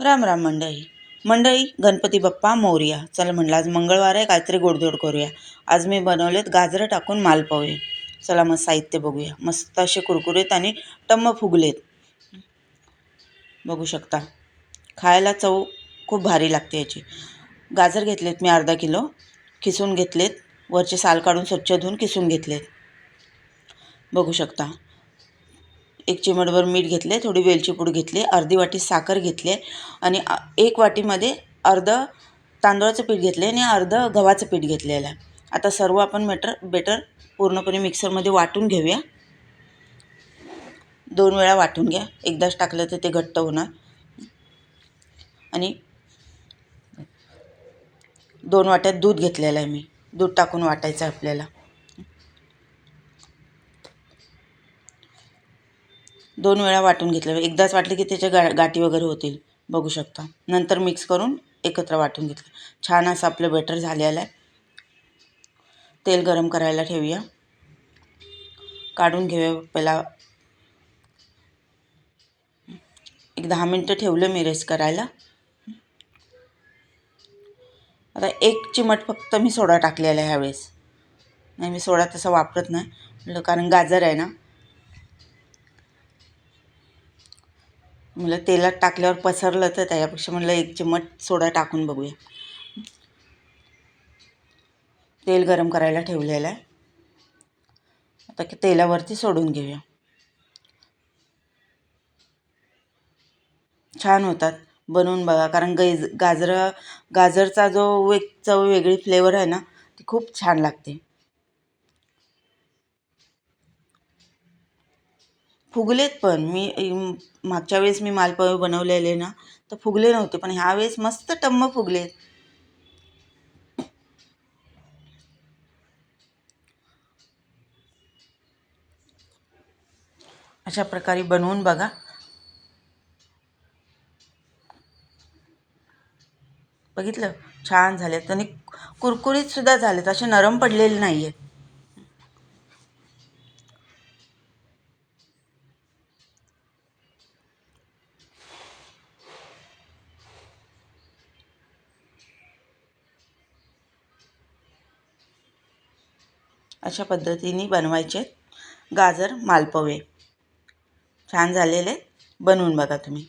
राम राम मंडळी गणपती बाप्पा मोरया. चला म्हणलं आज मंगळवार आहे, काहीतरी गोडधोड करूया. आज मी बनवलेत गाजरं टाकून मालपोहे. चला मग साहित्य बघूया. मस्त असे कुरकुरीत आणि टम्म फुगलेत, बघू शकता. खायला चव खूप भारी लागते याची. गाजर घेतलेत मी अर्धा किलो, किसून घेतलेत. वरचे साल काढून स्वच्छ धुवून किसून घेतलेत, बघू शकता. एक चिमटभर मीठ घेतले, थोडी वेलची पूड घेतली, अर्धी वाटी साखर घेतली आणि एक वाटीमध्ये अर्धं तांदळाचं पीठ घेतले आणि अर्धं गव्हाचं पीठ घेतलेलं आहे. आता सर्व आपण बेटर पूर्णपणे मिक्सरमध्ये वाटून घेऊया. 2 वेळा वाटून घ्या, एकदाच टाकलं तर ते घट्ट होणार. आणि 2 वाट्यात दूध घेतलेलं आहे मी. दूध टाकून वाटायचं आहे आपल्याला. 2 वेळा वाटून घेतलं. एकदाच वाटलं की त्याच्या गाठी वगैरे होतील, बघू शकता. नंतर मिक्स करून एकत्र वाटून घेतलं. छान असं आपलं बेटर झालेलं आहे. तेल गरम करायला ठेवूया. काढून घेऊया. पहिला एक 10 मिनटं ठेवलं मी रेस्ट करायला. आता 1 चिमट फक्त मी सोडा टाकलेला आहे ह्यावेळेस. नाही, मी सोडा तसा वापरत नाही, कारण गाजर आहे ना. म्हणलं तेलात टाकल्यावर पसरलं तर त्यापेक्षा म्हणलं 1 चिमट सोडा टाकून बघूया. तेल गरम करायला ठेवलेलं आहे. आता तेलावरती सोडून घेऊया. छान होतात, बनवून बघा. कारण गाजरचा जो एक चव वेगळी फ्लेवर आहे ना, ती खूप छान लागते. फुगलेत पण. मागच्या वेळेस मी मालपोहे बनवलेले ना, तर फुगले नव्हते, पण ह्यावेळेस मस्त टम्म फुगलेत. अशा प्रकारे बनवून बघा. बघितलं, छान झालेत आणि कुरकुरीत सुद्धा झालेत, असे नरम पडलेले नाही आहेत. अशा पद्धतीने बनवायचे गाजर मालपोहे. छान झालेले, बनवून बघा तुम्ही.